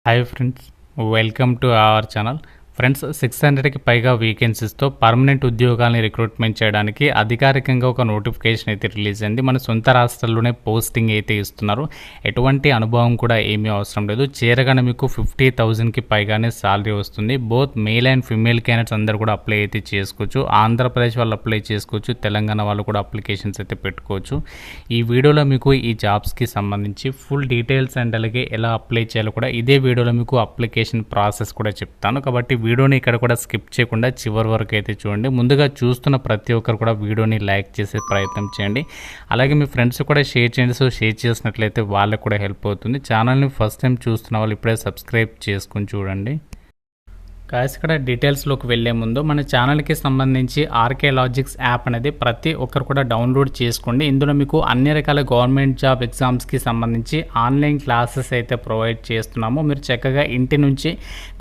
Hi friends, welcome to our channel. Friends, 600కి పైగా వేకెన్సీస్తో పర్మనెంట్ ఉద్యోగాల్ని రిక్రూట్మెంట్ చేయడానికి అధికారికంగా ఒక నోటిఫికేషన్ అయితే రిలీజ్ అయింది. మన సొంత రాష్ట్రాల్లోనే పోస్టింగ్ అయితే ఇస్తున్నారు. ఎటువంటి అనుభవం కూడా ఏమీ అవసరం లేదు. చేరగానే మీకు 50,000కి పైగానే శాలరీ వస్తుంది. Both male and female candidates అందరూ కూడా అప్లై అయితే చేసుకోవచ్చు. ఆంధ్రప్రదేశ్ వాళ్ళు అప్లై చేసుకోవచ్చు, తెలంగాణ వాళ్ళు కూడా అప్లికేషన్స్ అయితే పెట్టుకోవచ్చు. ఈ వీడియోలో మీకు ఈ జాబ్స్కి సంబంధించి ఫుల్ డీటెయిల్స్ అండ్ అలాగే ఎలా అప్లై చేయాలో కూడా ఇదే వీడియోలో మీకు అప్లికేషన్ ప్రాసెస్ కూడా చెప్తాను. కాబట్టి వీడియోని ఇక్కడ కూడా స్కిప్ చేయకుండా చివరి వరకు అయితే చూడండి. ముందుగా చూస్తున్న ప్రతి ఒక్కరు కూడా వీడియోని లైక్ చేసే ప్రయత్నం చేయండి. అలాగే మీ ఫ్రెండ్స్ కూడా షేర్ చేయండి. సో షేర్ చేసినట్లయితే వాళ్ళకు కూడా హెల్ప్ అవుతుంది. ఛానల్ని ఫస్ట్ టైం చూస్తున్న వాళ్ళు ఇప్పుడే సబ్స్క్రైబ్ చేసుకుని చూడండి. గాయస్, ఇక్కడ డీటెయిల్స్లోకి వెళ్ళే ముందు మన ఛానల్కి సంబంధించి ఆర్కే లాజిక్స్ యాప్ అనేది ప్రతి ఒక్కరు కూడా డౌన్లోడ్ చేసుకోండి. ఇందులో మీకు అన్ని రకాల గవర్నమెంట్ జాబ్ ఎగ్జామ్స్కి సంబంధించి ఆన్లైన్ క్లాసెస్ అయితే ప్రొవైడ్ చేస్తున్నాము. మీరు చక్కగా ఇంటి నుంచి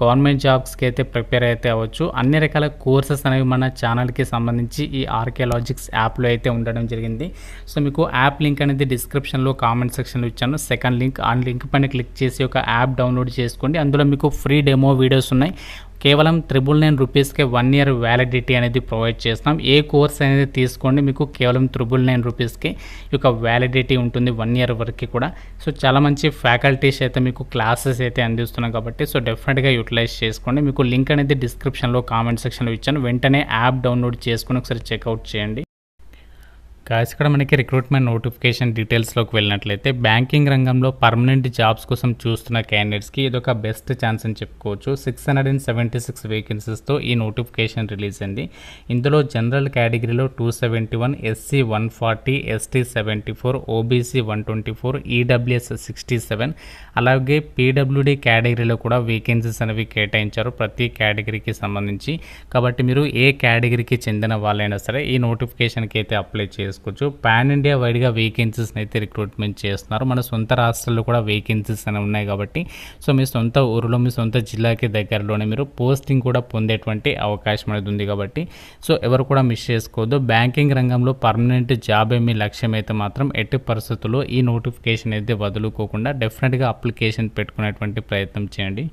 గవర్నమెంట్ జాబ్స్కి అయితే ప్రిపేర్ అయితే అవ్వచ్చు. అన్ని రకాల కోర్సెస్ అనేవి మన ఛానల్కి సంబంధించి ఈ ఆర్కే లాజిక్స్ యాప్లో అయితే ఉండడం జరిగింది. సో మీకు యాప్ లింక్ అనేది డిస్క్రిప్షన్లో కామెంట్ సెక్షన్లో ఇచ్చాను. సెకండ్ లింక్, ఆ లింక్ పైన క్లిక్ చేసి ఒక యాప్ డౌన్లోడ్ చేసుకోండి. అందులో మీకు ఫ్రీ డెమో వీడియోస్ ఉన్నాయి. కేవలం 999 రూపీస్కే 1 year వ్యాలిడిటీ అనేది ప్రొవైడ్ చేస్తాం. ఏ కోర్స్ అనేది తీసుకోండి, మీకు కేవలం 999 రూపీస్కి ఈ యొక్క వ్యాలిడిటీ ఉంటుంది 1 year వరకు కూడా. సో చాలా మంచి ఫ్యాకల్టీస్ అయితే మీకు క్లాసెస్ అయితే అందిస్తున్నాం కాబట్టి సో డెఫినెట్గా యూటిలైజ్ చేసుకోండి. మీకు లింక్ అనేది డిస్క్రిప్షన్లో కామెంట్ సెక్షన్లో ఇచ్చాను. వెంటనే యాప్ డౌన్లోడ్ చేసుకుని ఒకసారి చెక్అవుట్ చేయండి. గాయస్, ఇక్కడ మనకి రిక్రూట్మెంట్ నోటిఫికేషన్ డీటెయిల్స్లోకి వెళ్ళినట్లయితే బ్యాంకింగ్ రంగంలో పర్మనెంట్ జాబ్స్ కోసం చూస్తున్న క్యాండిడేట్స్కి ఇది ఒక బెస్ట్ ఛాన్స్ అని చెప్పుకోవచ్చు. 676 వేకెన్సీస్తో ఈ నోటిఫికేషన్ రిలీజ్ అయింది. ఇందులో జనరల్ కేటగిరీలో 271, ఎస్సీ 140, ఎస్టీ 74, ఓబీసీ 124, ఈడబ్ల్యూఎస్ 67, అలాగే పీడబ్ల్యూడీ కేటగిరీలో కూడా వేకెన్సీస్ అనేవి కేటాయించారు ప్రతి కేటగిరీకి సంబంధించి. కాబట్టి మీరు ఏ కేటగిరీకి చెందిన వాళ్ళైనా సరే ఈ నోటిఫికేషన్కి అయితే అప్లై చేసుకోవచ్చు. పాన్ ఇండియా వైడ్గా వేకెన్సీస్ అయితే రిక్రూట్మెంట్ చేస్తున్నారు. మన సొంత రాష్ట్రాల్లో కూడా వేకెన్సీస్ అనేవి ఉన్నాయి కాబట్టి సో మీ సొంత ఊరిలో మీ సొంత జిల్లాకి దగ్గరలోనే మీరు పోస్టింగ్ కూడా పొందేటువంటి అవకాశం అనేది ఉంది కాబట్టి సో ఎవరు కూడా మిస్ చేసుకోవద్దు. బ్యాంకింగ్ రంగంలో పర్మనెంట్ జాబ్ మీ లక్ష్యం అయితే మాత్రం ఎట్టి పరిస్థితుల్లో ఈ నోటిఫికేషన్ అయితే వదులుకోకుండా డెఫినెట్గా అప్లికేషన్ పెట్టుకునేటువంటి ప్రయత్నం చేయండి.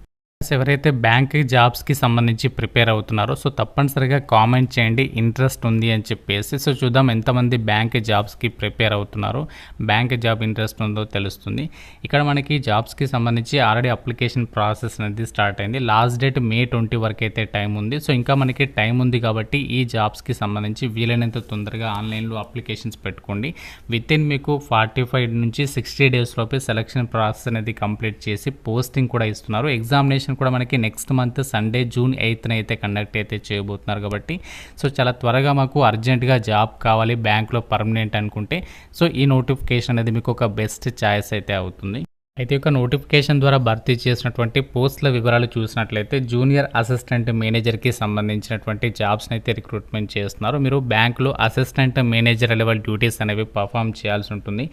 ఎవరైతే బ్యాంక్ జాబ్స్కి సంబంధించి ప్రిపేర్ అవుతున్నారో సో తప్పనిసరిగా కామెంట్ చేయండి ఇంట్రెస్ట్ ఉంది అని చెప్పేసి. సో చూద్దాం ఎంతమంది బ్యాంక్ జాబ్స్కి ప్రిపేర్ అవుతున్నారో, బ్యాంక్ జాబ్ ఇంట్రెస్ట్ ఉందో తెలుస్తుంది. ఇక్కడ మనకి జాబ్స్కి సంబంధించి ఆల్రెడీ అప్లికేషన్ ప్రాసెస్ అనేది స్టార్ట్ అయింది. లాస్ట్ డేట్ May 20 వరకు అయితే టైం ఉంది. సో ఇంకా మనకి టైం ఉంది కాబట్టి ఈ జాబ్స్కి సంబంధించి వీలైనంత తొందరగా ఆన్లైన్లో అప్లికేషన్స్ పెట్టుకోండి. వితిన్ మీకు 45 నుంచి 60 days లోపే సెలక్షన్ ప్రాసెస్ అనేది కంప్లీట్ చేసి పోస్టింగ్ కూడా ఇస్తున్నారు. ఎగ్జామినేషన్ కూడా మనకి నెక్స్ట్ మంత్ సండే June 8న అయితే కండక్ట్ అయితే చేయబోతున్నారు కాబట్టి సో చాలా త్వరగా మాకు అర్జెంటుగా జాబ్ కావాలి బ్యాంక్లో పర్మనెంట్ అనుకుంటే సో ఈ నోటిఫికేషన్ అనేది మీకు ఒక బెస్ట్ ఛాయిస్ అయితే అవుతుంది. అయితే ఒక నోటిఫికేషన్ ద్వారా భర్తీ చేసినటువంటి పోస్టుల వివరాలు చూసినట్లయితే జూనియర్ అసిస్టెంట్ మేనేజర్కి సంబంధించినటువంటి జాబ్స్ని అయితే రిక్రూట్మెంట్ చేస్తున్నారు. మీరు బ్యాంకులో అసిస్టెంట్ మేనేజర్ లెవెల్ డ్యూటీస్ అనేవి పర్ఫామ్ చేయాల్సి ఉంటుంది.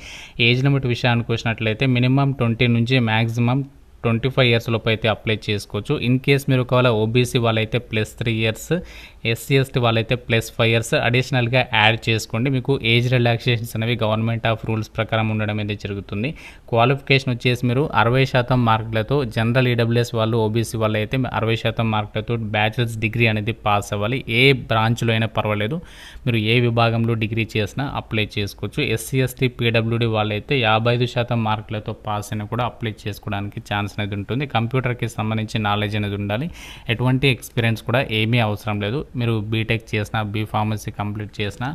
ఏజ్ లిమిట్ విషయానికి వచ్చినట్లయితే మినిమం 20 నుంచి మ్యాక్సిమం 25 years లోపు అయితే అప్లై చేసుకోవచ్చు. ఇన్ కేస్ మీరు ఒకవేళ ఓబీసీ వాళ్ళైతే +3 years, ఎస్సీ ఎస్టీ వాళ్ళైతే +5 years అడిషనల్గా యాడ్ చేసుకోండి. మీకు ఏజ్ రిలాక్సేషన్స్ అనేవి గవర్నమెంట్ ఆఫ్ రూల్స్ ప్రకారం ఉండడం అయితే జరుగుతుంది. క్వాలిఫికేషన్ వచ్చేసి మీరు 60% మార్కులతో, జనరల్ ఈడబ్ల్యూఎస్ వాళ్ళు ఓబీసీ వాళ్ళు అయితే 60% మార్కులతో బ్యాచిలర్స్ డిగ్రీ అనేది పాస్ అవ్వాలి. ఏ బ్రాంచ్లో అయినా పర్వాలేదు, మీరు ఏ విభాగంలో డిగ్రీ చేసినా అప్లై చేసుకోవచ్చు. ఎస్సీ ఎస్టీ పీడబ్ల్యూడీ వాళ్ళైతే 55% మార్కులతో పాస్ అయినా కూడా అప్లై చేసుకోవడానికి ఛాన్స్ అనేది ఉంటుంది. కంప్యూటర్కి సంబంధించి నాలెడ్జ్ అనేది ఉండాలి. ఎటువంటి ఎక్స్పీరియన్స్ కూడా ఏమీ అవసరం లేదు. మీరు బీటెక్ చేసినా, బీఫార్మసీ కంప్లీట్ చేసినా,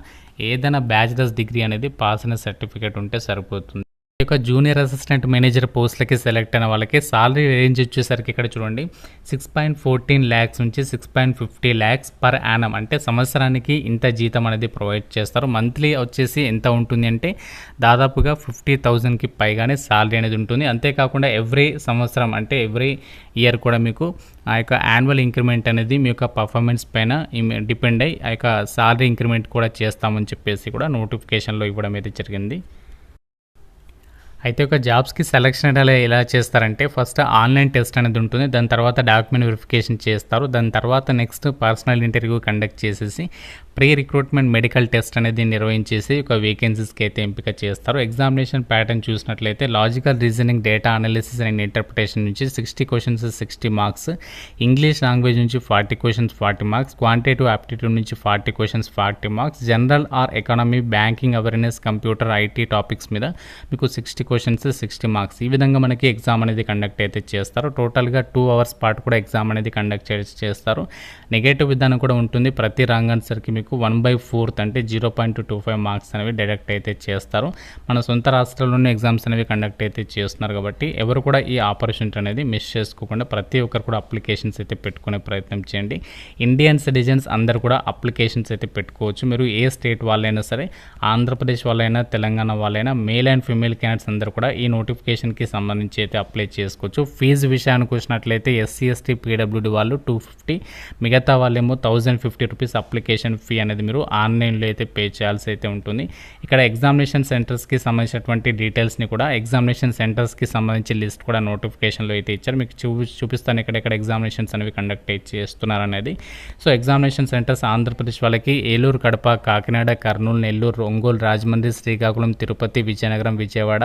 ఏదైనా బ్యాచిలర్స్ డిగ్రీ అనేది పాస్ అయిన సర్టిఫికేట్ ఉంటే సరిపోతుంది. ఈ యొక్క జూనియర్ అసిస్టెంట్ మేనేజర్ పోస్టులకి సెలెక్ట్ అయిన వాళ్ళకి సాలరీ రేంజ్ వచ్చేసరికి ఇక్కడ చూడండి 6.14 lakhs నుంచి 6.50 lakhs పర్ యానం, అంటే సంవత్సరానికి ఇంత జీతం అనేది ప్రొవైడ్ చేస్తారు. మంత్లీ వచ్చేసి ఎంత ఉంటుంది అంటే దాదాపుగా 50,000కి పైగానే సాలరీ అనేది ఉంటుంది. అంతేకాకుండా ఎవ్రీ సంవత్సరం అంటే ఎవ్రీ ఇయర్ కూడా మీకు ఆ యొక్క యాన్యువల్ ఇంక్రిమెంట్ అనేది మీ యొక్క పర్ఫార్మెన్స్ పైన డిపెండ్ అయ్యి ఆ యొక్క సాలరీ ఇంక్రిమెంట్ కూడా చేస్తామని చెప్పేసి కూడా నోటిఫికేషన్లో ఇవ్వడం అయితే జరిగింది. అయితే ఒక జాబ్స్కి సెలక్షన్ ఎలా చేస్తారంటే ఫస్ట్ ఆన్లైన్ టెస్ట్ అనేది ఉంటుంది. దాని తర్వాత డాక్యుమెంట్ వెరిఫికేషన్ చేస్తారు. దాని తర్వాత నెక్స్ట్ పర్సనల్ ఇంటర్వ్యూ కండక్ట్ చేసేసి ప్రీ రిక్రూట్మెంట్ మెడికల్ టెస్ట్ అనేది నిర్వహించేసి ఒక వేకెన్సీస్కి అయితే ఎంపిక చేస్తారు. ఎగ్జామినేషన్ ప్యాటర్న్ చూసినట్లయితే logical reasoning, data analysis and interpretation నుంచి 60 క్వశ్చన్స్ 60 మార్క్స్, ఇంగ్లీష్ లాంగ్వేజ్ నుంచి 40 క్వశ్చన్స్ 40 మార్క్స్, క్వాంటిటేటివ్ ఆప్టిట్యూడ్ నుంచి 40 questions 40 marks, general or economy, banking awareness, computer, IT topics మీద మీకు 60 క్వశ్చన్స్ 60 మార్క్స్. ఈ విధంగా మనకి ఎగ్జామ్ అనేది కండక్ట్ అయితే చేస్తారు. టోటల్గా 2 అవర్స్ పాటు కూడా ఎగ్జామ్ అనేది కండక్ట్ చేస్తారు. నెగటివ్ విధానం కూడా ఉంటుంది. ప్రతి రాంగ్ ఆన్సర్కి మీకు 1/4 అంటే 0.25 మార్క్స్ అనేవి డైరెక్ట్ అయితే చేస్తారు. మన సొంత రాష్ట్రాల్లోనే ఎగ్జామ్స్ అనేవి కండక్ట్ అయితే చేస్తున్నారు కాబట్టి ఎవరు కూడా ఈ ఆపర్చునిటీ అనేది మిస్ చేసుకోకుండా ప్రతి ఒక్కరు కూడా అప్లికేషన్స్ అయితే పెట్టుకునే ప్రయత్నం చేయండి. ఇండియన్ సిటిజన్స్ అందరు కూడా అప్లికేషన్స్ అయితే పెట్టుకోవచ్చు. మీరు ఏ స్టేట్ వాళ్ళైనా సరే, ఆంధ్రప్రదేశ్ వాళ్ళైనా, తెలంగాణ వాళ్ళైనా, మేల్ అండ్ ఫీమేల్ క్యాండిడేట్స్ అందరూ కూడా ఈ నోటిఫికేషన్కి సంబంధించి అయితే అప్లై చేసుకోవచ్చు. ఫీజు విషయానికి వచ్చినట్లయితే ఎస్సీ ఎస్టీ పీడబ్ల్యూడి వాళ్ళు 250, మిగతా వాళ్ళేమో 1050 రూపీస్ అప్లికేషన్ ఫీ అనేది మీరు ఆన్లైన్లో అయితే పే చేయాల్సి అయితే ఉంటుంది. ఇక్కడ ఎగ్జామినేషన్ సెంటర్స్కి సంబంధించినటువంటి డీటెయిల్స్ని కూడా, ఎగ్జామినేషన్ సెంటర్స్కి సంబంధించి లిస్ట్ కూడా నోటిఫికేషన్లో అయితే ఇచ్చారు. మీకు చూపిస్తాను ఎక్కడెక్కడ ఎగ్జామినేషన్స్ అనేవి కండక్ట్ అయితే చేస్తున్నారు అనేది. సో ఎగ్జామినేషన్ సెంటర్స్ ఆంధ్రప్రదేశ్ వాళ్ళకి ఏలూరు, కడప, కాకినాడ, కర్నూలు, నెల్లూరు, ఒంగోలు, రాజమండ్రి, శ్రీకాకుళం, తిరుపతి, విజయనగరం, విజయవాడ,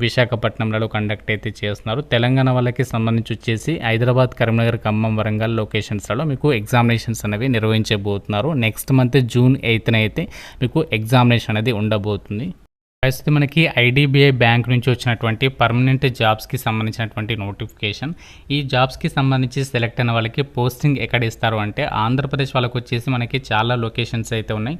విశాఖపట్నంలలో కండక్ట్ అయితే చేస్తున్నారు. తెలంగాణ వాళ్ళకి సంబంధించి వచ్చేసి హైదరాబాద్, కరీంనగర్, ఖమ్మం, వరంగల్ లొకేషన్స్లలో మీకు ఎగ్జామినేషన్స్ అనేవి నిర్వహించబోతున్నారు. నెక్స్ట్ మంత్ జూన్ 8న అయితే మీకు ఎగ్జామినేషన్ అనేది ఉండబోతుంది. ప్రస్తుతం మనకి ఐడిబిఐ బ్యాంక్ నుంచి వచ్చినటువంటి పర్మనెంట్ జాబ్స్కి సంబంధించినటువంటి నోటిఫికేషన్. ఈ జాబ్స్కి సంబంధించి సెలెక్ట్ అయిన వాళ్ళకి పోస్టింగ్ ఎక్కడ ఇస్తారు అంటే ఆంధ్రప్రదేశ్ వాళ్ళకి వచ్చేసి మనకి చాలా లొకేషన్స్ అయితే ఉన్నాయి.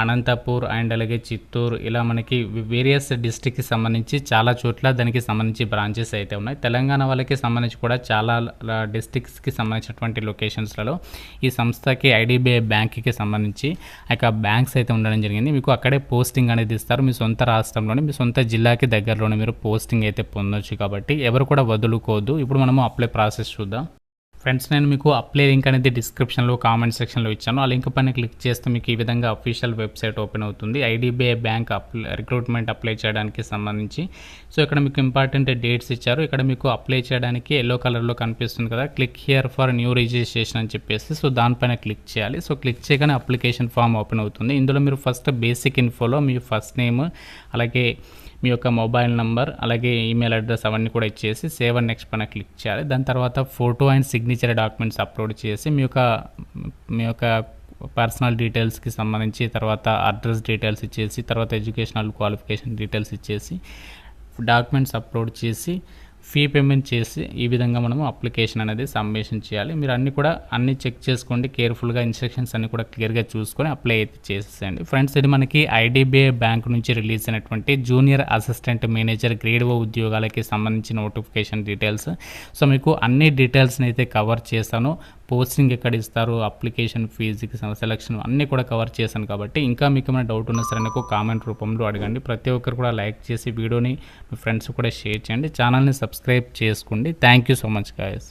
అనంతపూర్ అండ్ అలాగే చిత్తూరు, ఇలా మనకి వేరియస్ డిస్ట్రిక్ట్కి సంబంధించి చాలా చోట్ల దానికి సంబంధించి బ్రాంచెస్ అయితే ఉన్నాయి. తెలంగాణ వాళ్ళకి సంబంధించి కూడా చాలా డిస్ట్రిక్ట్స్కి సంబంధించినటువంటి లొకేషన్స్లలో ఈ సంస్థకి ఐడిబిఐ బ్యాంక్కి సంబంధించి బ్యాంక్స్ అయితే ఉండడం జరిగింది. మీకు అక్కడే పోస్టింగ్ అనేది ఇస్తారు. మీ సొంత రాష్ట్రంలోనే, మీ సొంత జిల్లాకి దగ్గరలోనే మీరు పోస్టింగ్ అయితే పొందొచ్చు. కాబట్టి ఎవరు కూడా వదులుకోవద్దు. ఇప్పుడు మనము అప్లై ప్రాసెస్ చూద్దాం. ఫ్రెండ్స్, నేను మీకు అప్లై లింక్ అనేది డిస్క్రిప్షన్లో, కామెంట్ సెక్షన్లో ఇచ్చాను. ఆ లింక్ పైన క్లిక్ చేస్తే మీకు ఈ విధంగా అఫీషియల్ వెబ్సైట్ ఓపెన్ అవుతుంది ఐడిబిఐ బ్యాంక్ రిక్రూట్మెంట్ అప్లై చేయడానికి సంబంధించి. సో ఇక్కడ మీకు ఇంపార్టెంట్ డేట్స్ ఇచ్చారు. ఇక్కడ మీకు అప్లై చేయడానికి ఎల్లో కలర్లో కనిపిస్తుంది కదా, click here for new registration అని చెప్పేసి. సో దానిపైన క్లిక్ చేయాలి. సో క్లిక్ చేయగానే అప్లికేషన్ ఫామ్ ఓపెన్ అవుతుంది. ఇందులో మీరు ఫస్ట్ బేసిక్ ఇన్ఫోలో మీ ఫస్ట్ నేమ్, అలాగే మీ యొక్క మొబైల్ నంబర్, అలాగే ఈమెయిల్ అడ్రస్ అవన్నీ కూడా ఇచ్చేసి సేవ్ అండ్ నెక్స్ట్ పైన క్లిక్ చేయాలి. దాని తర్వాత photo and signature documents upload చేసి మీ యొక్క పర్సనల్ డీటెయిల్స్కి సంబంధించి, తర్వాత అడ్రస్ డీటెయిల్స్ ఇచ్చేసి, తర్వాత ఎడ్యుకేషనల్ క్వాలిఫికేషన్ డీటెయిల్స్ ఇచ్చేసి డాక్యుమెంట్స్ అప్లోడ్ చేసి ఫీ పేమెంట్ చేసి ఈ విధంగా మనము అప్లికేషన్ అనేది సబ్మిషన్ చేయాలి. మీరు అన్నీ చెక్ చేసుకోండి కేర్ఫుల్గా, ఇన్స్ట్రక్షన్స్ అన్ని కూడా క్లియర్గా చూసుకొని అప్లై అయితే చేసేయండి. ఫ్రెండ్స్, ఇది మనకి ఐడిబిఐ బ్యాంక్ నుంచి రిలీజ్ అయినటువంటి జూనియర్ అసిస్టెంట్ మేనేజర్ గ్రేడ్ ఓ ఉద్యోగాలకి సంబంధించిన నోటిఫికేషన్ డీటెయిల్స్. సో మీకు అన్ని డీటెయిల్స్ని అయితే కవర్ చేశాను. పోస్టింగ్ ఎక్కడ ఇస్తారు, అప్లికేషన్ ఫీజుకి సెలక్షన్ అన్నీ కూడా కవర్ చేశాను. కాబట్టి ఇంకా మీకు ఏమైనా డౌట్ ఉన్నా సరే నాకు కామెంట్ రూపంలో అడగండి. ప్రతి ఒక్కరు కూడా లైక్ చేసి వీడియోని మీ ఫ్రెండ్స్ కూడా షేర్ చేయండి. ఛానల్ని సబ్స్క్రైబ్ చేసుకోండి. Thank you so much guys.